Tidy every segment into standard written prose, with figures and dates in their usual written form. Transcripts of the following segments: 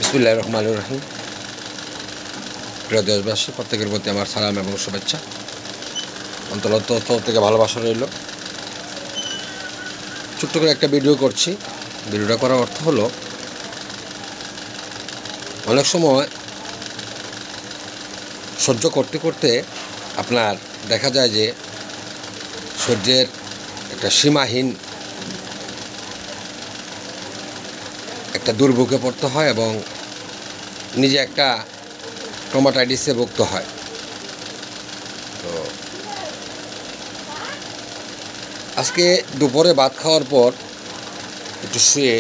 বিসমিল্লাহির রহমানির রহিম। প্রিয় দেশবাসী, প্রত্যেকের প্রতি আমার সালাম এবং শুভেচ্ছা, অন্তর থেকে ভালোবাসা রইল। ছোট্ট করে একটা ভিডিও করছি। ভিডিওটা করার অর্থ হলো, অনেক সময় সহ্য করতে করতে আপনার দেখা যায় যে সহ্যের একটা সীমাহীন একটা দুর্ভোগে পড়তে হয় এবং নিজে একটা ট্রমাটাইটিসে ভুগত হয়। তো আজকে দুপুরে ভাত খাওয়ার পর একটু শুয়ে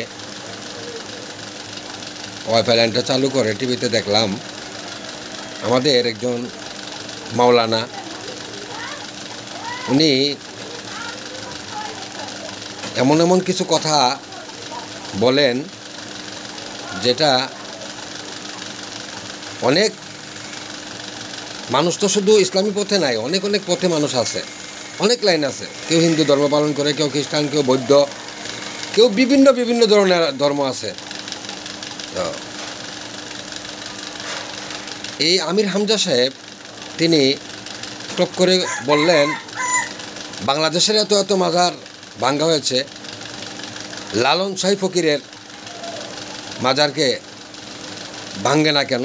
ওয়াইফাই লাইনটা চালু করে টিভিতে দেখলাম আমাদের একজন মাওলানা, উনি এমন কিছু কথা বলেন যেটা অনেক মানুষ তো শুধু ইসলামী পথে নাই, অনেক পথে মানুষ আছে, অনেক লাইন আছে। কেউ হিন্দু ধর্ম পালন করে, কেউ খ্রিস্টান, কেউ বৌদ্ধ, কেউ বিভিন্ন ধরনের ধর্ম আছে। তো এই আমির হামজা সাহেব তিনি টপ করে বললেন, বাংলাদেশের এত মাজার ভাঙ্গা হয়েছে, লালন শাহী ফকিরের মাজারকে ভাঙ্গে না কেন?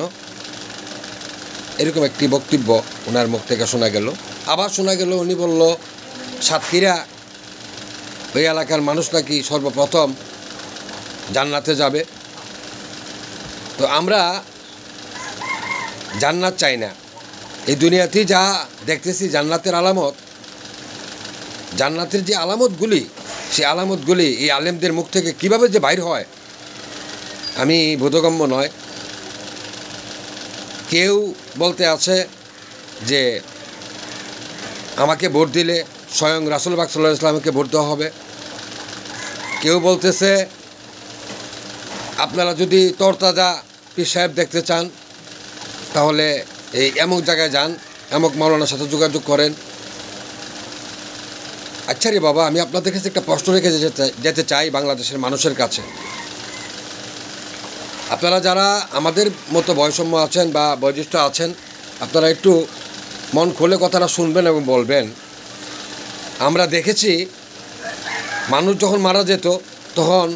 এরকম একটি বক্তব্য ওনার মুখ থেকে শোনা গেল। আবার শোনা গেল উনি বলল, সাতক্ষীরা ওই এলাকার মানুষ নাকি সর্বপ্রথম জান্নাতে যাবে। তো আমরা জান্নাত চাই না, এই দুনিয়াতেই যা দেখতেছি জান্নাতের আলামত, জান্নাতের যে আলামতগুলি, সেই আলামতগুলি এই আলেমদের মুখ থেকে কিভাবে যে বাইর হয় আমি বোধগম্য নয়। কেউ বলতে আছে যে আমাকে ভোট দিলে স্বয়ং রাসূল পাক সাল্লাল্লাহু আলাইহি ওয়াসাল্লামকে ভোট দেওয়া হবে। কেউ বলতেছে আপনারা যদি তরতাজা পীর সাহেব দেখতে চান তাহলে এই এমক জায়গায় যান, এমক মাওলানার সাথে যোগাযোগ করেন। আচ্ছা রে বাবা, আমি আপনাদের কাছে একটা প্রশ্ন রেখে যেতে চাই বাংলাদেশের মানুষের কাছে। আপনারা যারা আমাদের মতো বয়সম্য আছেন বা বয়োজ্যেষ্ঠ আছেন, আপনারা একটু মন খুলে কথাটা শুনবেন এবং বলবেন। আমরা দেখেছি মানুষ যখন মারা যেত তখন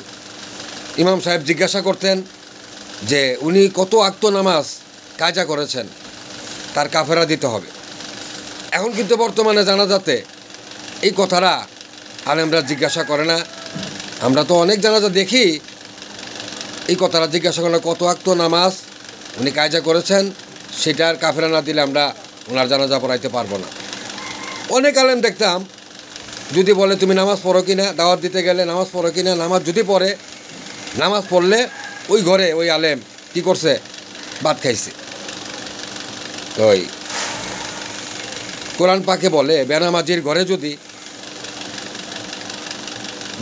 ইমাম সাহেব জিজ্ঞাসা করতেন যে উনি কত ওয়াক্ত নামাজ কাজা করেছেন, তার কাফেরা দিতে হবে। এখন কিন্তু বর্তমানে জানাজাতে এই কথাটা আলেমরা জিজ্ঞাসা করে না। আমরা তো অনেক জানাজা দেখি, এই কথাটা জিজ্ঞাসা করে না, কত ওয়াক্ত নামাজ উনি কায়জা করেছেন, সেটার কাফেরা না দিলে আমরা ওনার জানাজা পড়াইতে পারবো না। অনেক আলেম দেখতাম যদি বলে তুমি নামাজ পড়ো কিনা, দাওয়াত দিতে গেলে নামাজ পড়ো কিনা, নামাজ যদি পড়ে, নামাজ পড়লে ওই ঘরে ওই আলেম কি করছে, ভাত খাইছে। ওই কোরআন পাকে বলে বেনামাজির ঘরে যদি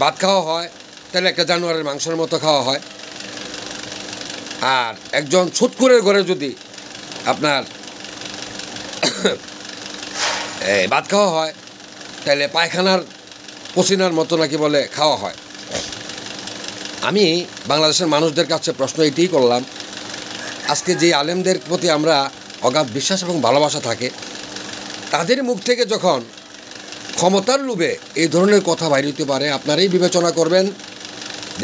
ভাত খাওয়া হয় তাহলে একটা জানোয়ারের মাংসের মতো খাওয়া হয়, আর একজন ছুতকুরের ঘরে যদি আপনার ভাত খাওয়া হয় তাহলে পায়খানার পসিনার মতো নাকি বলে খাওয়া হয়। আমি বাংলাদেশের মানুষদের কাছে প্রশ্ন এটাই করলাম, আজকে যে আলেমদের প্রতি আমরা অগাধ বিশ্বাস এবং ভালোবাসা থাকে, তাদের মুখ থেকে যখন ক্ষমতার লোভে এই ধরনের কথা বাইর হতে পারে, আপনারাই বিবেচনা করবেন।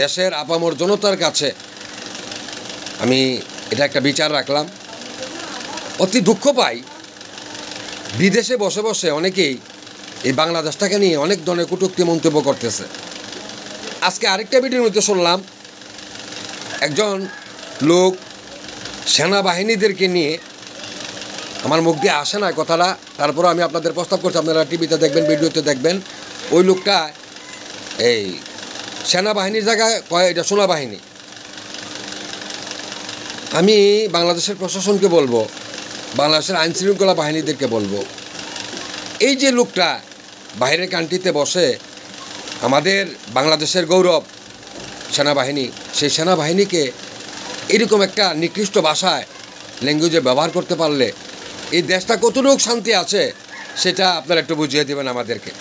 দেশের আপামর জনতার কাছে আমি এটা একটা বিচার রাখলাম। অতি দুঃখ পাই, বিদেশে বসে বসে অনেকেই এই বাংলাদেশটাকে নিয়ে অনেক ধরনের কটূক্তি মন্তব্য করতেছে। আজকে আরেকটা ভিডিওর মধ্যে শুনলাম একজন লোক সেনাবাহিনীদেরকে নিয়ে, আমার মুখ দিয়ে আসে না কথাটা, তারপরে আমি আপনাদের প্রস্তাব করছি, আপনারা টিভিতে দেখবেন, ভিডিওতে দেখবেন। ওই লোকটা এই সেনাবাহিনীর জায়গায় কয় এটা সোনাবাহিনী। আমি বাংলাদেশের প্রশাসনকে বলবো, বাংলাদেশের আইনশৃঙ্খলা বাহিনীদেরকে বলবো, এই যে লোকটা বাইরের কান্ট্রিতে বসে আমাদের বাংলাদেশের গৌরব সেনাবাহিনী, সেই সেনাবাহিনীকে এরকম একটা নিকৃষ্ট ভাষায় ল্যাঙ্গুয়েজে ব্যবহার করতে পারলে এই দেশটা কতটুকু শান্তি আছে সেটা আপনারা একটু বুঝিয়ে দেবেন আমাদেরকে।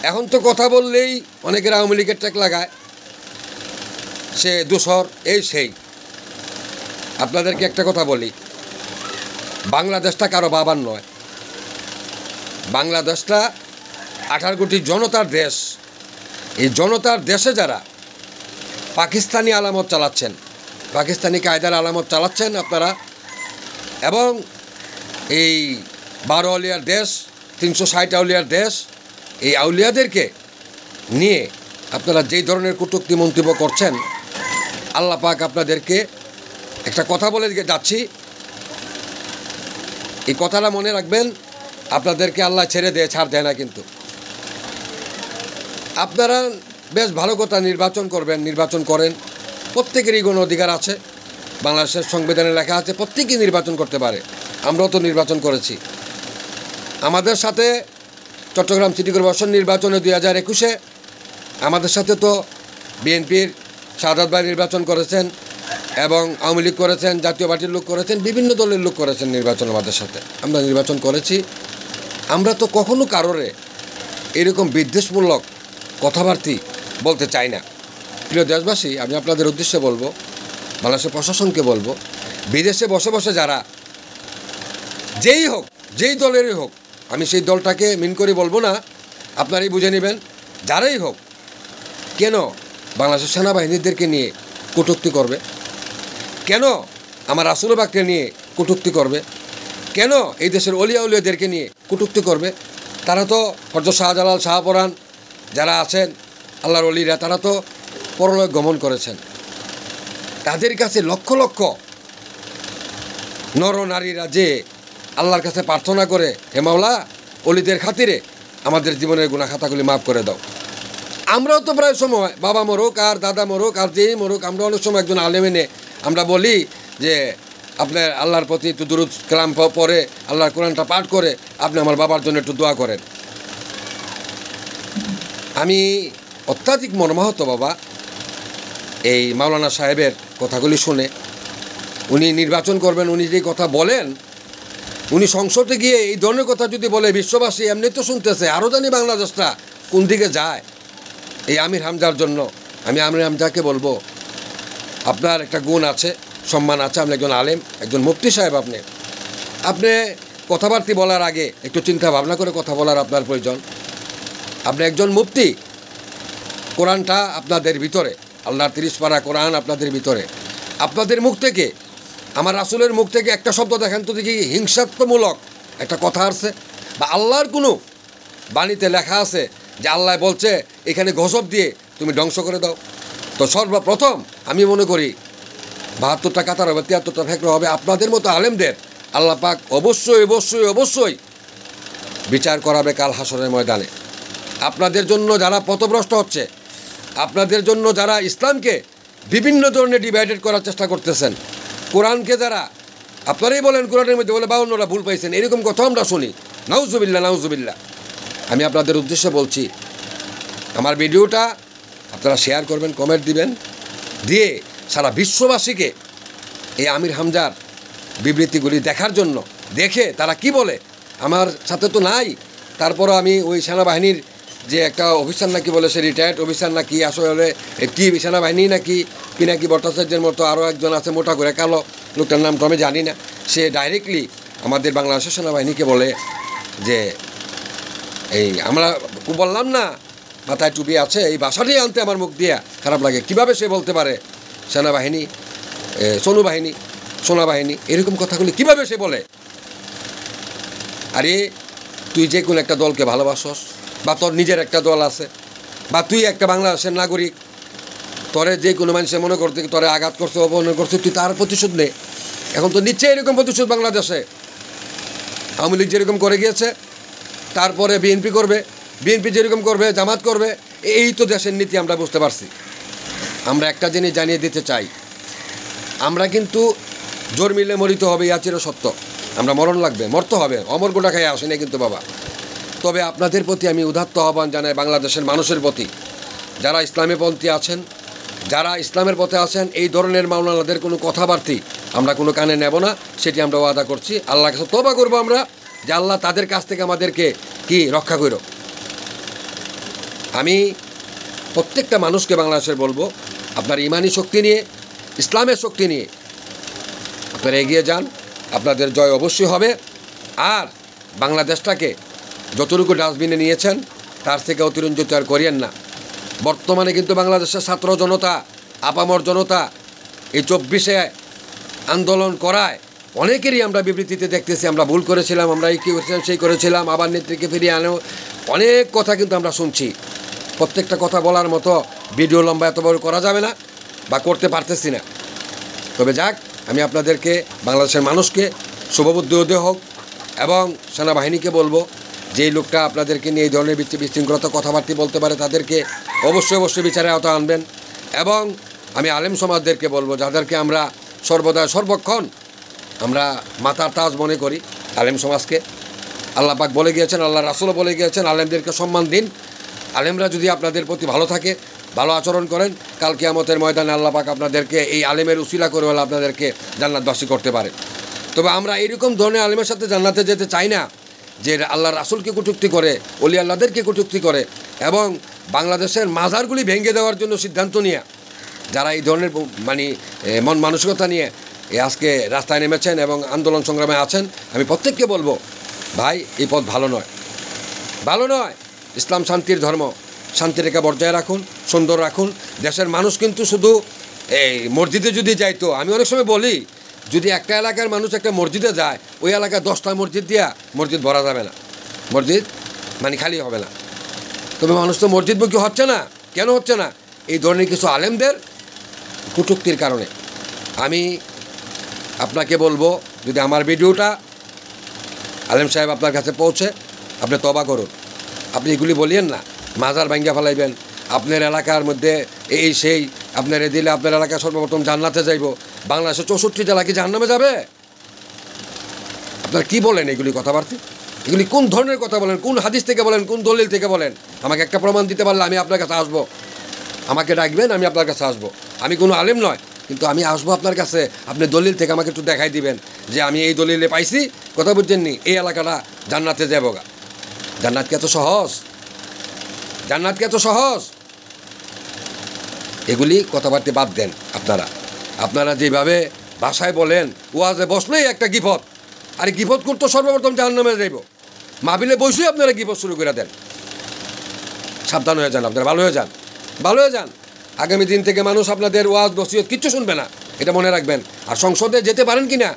এখন তো কথা বললেই অনেকের আওয়ামী লীগের ট্যাগ লাগায়, সে দোসর, এই সেই। আপনাদেরকে একটা কথা বলি, বাংলাদেশটা কারো বাবার নয়। বাংলাদেশটা 18 কোটি জনতার দেশ। এই জনতার দেশে যারা পাকিস্তানি আলামত চালাচ্ছেন, পাকিস্তানি কায়দার আলামত চালাচ্ছেন আপনারা, এবং এই 12 আউলিয়ার দেশ, 360 আউলিয়ার দেশ, এই আউলিয়াদেরকে নিয়ে আপনারা যেই ধরনের কটূক্তি মন্তব্য করছেন, আল্লাহ পাক আপনাদেরকে একটা কথা বলে যাচ্ছি, এই কথাটা মনে রাখবেন, আপনাদেরকে আল্লাহ ছেড়ে দেয়, ছাড় দেয় না। কিন্তু আপনারা বেশ ভালো কথা, নির্বাচন করবেন, নির্বাচন করেন, প্রত্যেকেরই কোনো অধিকার আছে, বাংলাদেশের সংবিধানে লেখা আছে প্রত্যেকেই নির্বাচন করতে পারে। আমরাও তো নির্বাচন করেছি। আমাদের সাথে চট্টগ্রাম সিটি কর্পোরেশন নির্বাচনে 2021-এ আমাদের সাথে তো বিএনপির শাহাদাত ভাই নির্বাচন করেছেন, এবং আওয়ামী লীগ করেছেন, জাতীয় পার্টির লোক করেছেন, বিভিন্ন দলের লোক করেছেন নির্বাচন আমাদের সাথে। আমরা নির্বাচন করেছি। আমরা তো কখনো কারোরে এরকম বিদ্বেষমূলক কথাবার্তা বলতে চাই না। প্রিয় দেশবাসী, আমি আপনাদের উদ্দেশ্যে বলবো, বাংলাদেশের প্রশাসনকে বলবো, বিদেশে বসে বসে যারা যেই হোক, যেই দলেরই হোক, আমি সেই দলটাকে মিন করে বলবো না, আপনারাই বুঝে নেবেন, যারাই হোক, কেন বাংলাদেশের সেনাবাহিনীদেরকে নিয়ে কটূক্তি করবে? কেন আমার রাসূলুল্লাহকে নিয়ে কটূক্তি করবে? কেন এই দেশের অলিয়া উলিয়াদেরকে নিয়ে কটূক্তি করবে? তারা তো হযরত শাহজালাল, শাহপরাণ যারা আছেন আল্লাহর অলিরা, তারা তো পরলোক গমন করেছেন। তাদের কাছে লক্ষ লক্ষ নর নারীরা যে আল্লাহর কাছে প্রার্থনা করে, হে মাওলা, অলিদের খাতিরে আমাদের জীবনের গুনাহ খাতাগুলি মাফ করে দাও। আমরাও তো প্রায় সময় বাবা মরুক আর দাদা মরুক আর যেই মরুক, আমরা অনেক সময় একজন আলেম এনে আমরা বলি যে আপনার আল্লাহর প্রতি একটু দুরূদ কালাম পড়ে, আল্লাহর কোরআনটা পাঠ করে আপনি আমার বাবার জন্য একটু দোয়া করেন। আমি অত্যাধিক মর্মাহত বাবা এই মাওলানা সাহেবের কথাগুলি শুনে। উনি নির্বাচন করবেন, উনি যে কথা বলেন, উনি সংসদে গিয়ে এই ধরনের কথা যদি বলে, বিশ্ববাসী এমনি তো শুনতেছে, আরও জানি বাংলাদেশটা কোন দিকে যায়। এই আমির হামজার জন্য আমি আমির হামজাকে বলবো, আপনার একটা গুণ আছে, সম্মান আছে, আপনি একজন আলেম, একজন মুফতি সাহেব। আপনি কথাবার্তা বলার আগে একটু চিন্তা ভাবনা করে কথা বলার আপনার প্রয়োজন। আপনি একজন মুফতি, কোরআনটা আপনাদের ভিতরে, আল্লাহর 30 পারা কোরআন আপনাদের ভিতরে। আপনাদের মুখ থেকে, আমার রাসূলের মুখ থেকে একটা শব্দ দেখেন তো দেখি হিংসাত্মমূলক একটা কথা আছে, বা আল্লাহর কোনো বাণীতে লেখা আছে যে আল্লাহ বলছে এখানে গজব দিয়ে তুমি ধ্বংস করে দাও? তো সর্বপ্রথম আমি মনে করি 72টা কাতার হবে, 73টা ফেকরা হবে। আপনাদের মতো আলেমদের আল্লাহ পাক অবশ্যই অবশ্যই অবশ্যই বিচার করাবে কাল হাসরের ময়দানে। আপনাদের জন্য যারা পথভ্রষ্ট হচ্ছে, আপনাদের জন্য যারা ইসলামকে বিভিন্ন ধরনের ডিভাইডেড করার চেষ্টা করতেছেন, কোরআনকে যারা, আপনারাই বলেন কোরআনের মধ্যে বলে 52টা ভুল পাইছেন, এরকম কথা আমরা শুনি। নাউজুবিল্লাহ, নাউজুবিল্লাহ। আমি আপনাদের উদ্দেশ্যে বলছি, আমার ভিডিওটা আপনারা শেয়ার করবেন, কমেন্ট দিবেন, দিয়ে সারা বিশ্ববাসীকে এই আমির হামজার বিবৃতিগুলি দেখার জন্য, দেখে তারা কি বলে। আমার সাথে তো নাই, তারপরও আমি ওই সেনাবাহিনীর যে একটা অফিসার নাকি বলে, সে রিটায়ার্ড অফিসার নাকি, আসলে কি সেনাবাহিনী নাকি পিনাকি ভট্টাচার্যের মতো আরও একজন আছে মোটা করে কালো, লোকটার নাম তো আমি জানি না, সে ডাইরেক্টলি আমাদের বাংলাদেশের সেনাবাহিনীকে বলে যে এই আমরা বললাম না মাথায় টুপি আছে, এই ভাষাটাই আনতে আমার মুখ দিয়ে খারাপ লাগে। কিভাবে সে বলতে পারে সেনাবাহিনী, সনুবাহিনী, সোনাবাহিনী, এরকম কথাগুলি কিভাবে সে বলে? আরে তুই যে কোনো একটা দলকে ভালোবাসস, বা তোর নিজের একটা দল আছে, বা তুই একটা বাংলাদেশের নাগরিক, তোরে যে কোনো মানুষের মনে করতে তোরে আঘাত করছে, অপমান করছে, তুই তার প্রতিশোধ নে। এখন তো নিচ্ছে এরকম প্রতিশোধ বাংলাদেশে। আওয়ামী লীগ যেরকম করে গিয়েছে, তারপরে বিএনপি করবে, বিএনপি যেরকম করবে, জামাত করবে। এই তো দেশের নীতি, আমরা বুঝতে পারছি। আমরা একটা জিনিস জানিয়ে দিতে চাই, আমরা কিন্তু জোর মিলে মরিতে হবে, ইয়া চির সত্য। আমরা মরণ লাগবে, মরতে হবে, অমর গোটা খাইয়ে আসে না কিন্তু বাবা। তবে আপনাদের প্রতি আমি উদাত্ত আহ্বান জানাই, বাংলাদেশের মানুষের প্রতি, যারা ইসলামী পন্থী আছেন, যারা ইসলামের পথে আছেন, এই ধরনের মাওলানাদের কোনো কথাবার্তা আমরা কোনো কানে নেব না, সেটি আমরা ওয়াদা করছি। আল্লাহর কাছে তওবা করবো আমরা, যে আল্লাহ তাদের কাছ থেকে আমাদেরকে কি রক্ষা করো। আমি প্রত্যেকটা মানুষকে বাংলাদেশের বলবো, আপনার ইমানি শক্তি নিয়ে, ইসলামের শক্তি নিয়ে আপনারা এগিয়ে যান, আপনাদের জয় অবশ্যই হবে। আর বাংলাদেশটাকে যতটুকু ডাস্টবিনে নিয়েছেন তার থেকে অতিরঞ্জিত আর করিয়েন না। বর্তমানে কিন্তু বাংলাদেশের ছাত্র জনতা, আপামর জনতা এই 24-এ আন্দোলন করায় অনেকেরই আমরা বিবৃতিতে দেখতেছি, আমরা ভুল করেছিলাম, আমরা এই কী করেছিলাম সেই করেছিলাম, আবার নেত্রীকে ফিরিয়ে আনো, অনেক কথা কিন্তু আমরা শুনছি। প্রত্যেকটা কথা বলার মতো ভিডিও লম্বা এত বড় করা যাবে না বা করতে পারতেছি না। তবে যাক, আমি আপনাদেরকে, বাংলাদেশের মানুষকে শুভবুদ্ধি উদয় হোক, এবং সেনাবাহিনীকে বলবো যে এই লোকটা আপনাদেরকে নিয়ে এই ধরনের বিশৃঙ্খলতা কথাবার্তা বলতে পারে তাদেরকে অবশ্যই বিচারে আওতায় আনবেন। এবং আমি আলেম সমাজদেরকে বলবো, যাদেরকে আমরা সর্বদা সর্বক্ষণ আমরা মাথার তাজ মনে করি, আলেম সমাজকে আল্লাহ পাক বলে গিয়েছেন, আল্লাহ রাসূলও বলে গিয়েছেন, আলেমদেরকে সম্মান দিন। আলেমরা যদি আপনাদের প্রতি ভালো থাকে, ভালো আচরণ করেন, কাল কিয়ামতের ময়দানে আল্লাহ পাক আপনাদেরকে এই আলেমের উসিলা করে হলে আপনাদেরকে জান্নাতবাসী করতে পারে। তবে আমরা এইরকম ধরনের আলেমের সাথে জান্নাতে যেতে চাই না যে আল্লাহ রাসূলকে কটূক্তি করে, ওলি আল্লাহদেরকে কটূক্তি করে, এবং বাংলাদেশের মাজারগুলি ভেঙে দেওয়ার জন্য সিদ্ধান্ত নিয়ে যারা এই ধরনের মন মানসিকতা নিয়ে আজকে রাস্তায় নেমেছেন এবং আন্দোলন সংগ্রামে আছেন, আমি প্রত্যেককে বলবো, ভাই এই পথ ভালো নয়, ভালো নয়। ইসলাম শান্তির ধর্ম, শান্তিরেখা বজায় রাখুন, সুন্দর রাখুন। দেশের মানুষ কিন্তু শুধু এই মসজিদে যদি যাইতো, আমি অনেক সময় বলি, যদি একটা এলাকার মানুষ একটা মসজিদে যায়, ওই এলাকায় 10টা মসজিদ দিয়া মসজিদ ভরা যাবে না, মসজিদ খালি হবে না। তবে মানুষ তো মসজিদমুখী হচ্ছে না। কেন হচ্ছে না? এই ধরনের কিছু আলেমদের কটূক্তির কারণে। আমি আপনাকে বলবো, যদি আমার ভিডিওটা আলেম সাহেব আপনার কাছে পৌঁছে, আপনি তওবা করুন। আপনি এগুলি বলিয়েন না, মাজার ভাঙ্গা ফেলাইবেন, আপনার এলাকার মধ্যে এই সেই, আপনারা দিলে আপনার এলাকা সর্বপ্রথম জান্নাতে যাইব। বাংলাদেশের 64 জেলা কি জাহান্নামে যাবে? আপনারা কি বলেন এগুলি কথাবার্তা? এগুলি কোন ধরনের কথা বলেন? কোন হাদিস থেকে বলেন? কোন দলিল থেকে বলেন? আমাকে একটা প্রমাণ দিতে পারলে আমি আপনার কাছে আসবো। আমাকে ডাকবেন, আমি আপনার কাছে আসবো। আমি কোনো আলেম নয়, কিন্তু আমি আসবো আপনার কাছে। আপনি দলিল থেকে আমাকে একটু দেখাই দিবেন যে আমি এই দলিলে পাইছি, কথা বুঝছেননি, এই এলাকাটা জান্নাতে যাবো গা। জান্নাত কি এত সহজ? জান্নাত কি এত সহজ? এগুলি কথাবার্তা বাদ দেন। আপনারা যেভাবে ভাষায় বলেন, ওয়াজে বসলেই একটা গিফত, আর গিফত করতো সর্বপ্রথম জাহান্নামে যাইব। মাহফিলে বসেই আপনারা গিফত শুরু করে দেন। সাবধান হয়ে যান, আপনারা ভালো হয়ে যান, ভালো হয়ে যান। আগামী দিন থেকে মানুষ আপনাদের ওয়াজ নসিহত কিচ্ছু শুনবে না, এটা মনে রাখবেন। আর সংসদে যেতে পারেন কি না,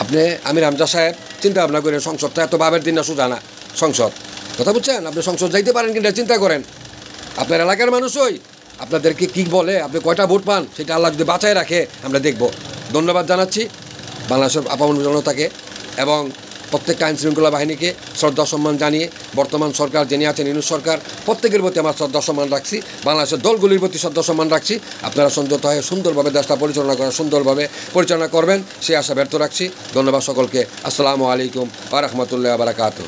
আপনি আমির হামজা সাহেব চিন্তা ভাবনা করেন। সংসদটা এত ভাবের দিন না, সোজা না সংসদ, কথা বুঝছেন? আপনি সংসদ যাইতে পারেন কিনা চিন্তা করেন। আপনার এলাকার মানুষই আপনাদেরকে কী বলে, আপনি কয়টা ভোট পান, সেটা আল্লাহ যদি বাঁচায় রাখে আমরা দেখব। ধন্যবাদ জানাচ্ছি বাংলাদেশের আপামর জনতাকে এবং প্রত্যেকটা আইনশৃঙ্খলা বাহিনীকে শ্রদ্ধা সম্মান জানিয়ে, বর্তমান সরকার যিনি আছেন ইউনূস সরকার, প্রত্যেকের প্রতি আমার শ্রদ্ধা সম্মান রাখছি, বাংলাদেশের দলগুলির প্রতি শ্রদ্ধা সম্মান রাখছি। আপনারা সংযত হয়ে সুন্দরভাবে দেশটা সুন্দরভাবে পরিচালনা করবেন, সেই আশা ব্যর্থ রাখছি। ধন্যবাদ সকলকে। আসসালামু আলাইকুম ওয়া রাহমাতুল্লাহি ওয়া বারাকাতুহু।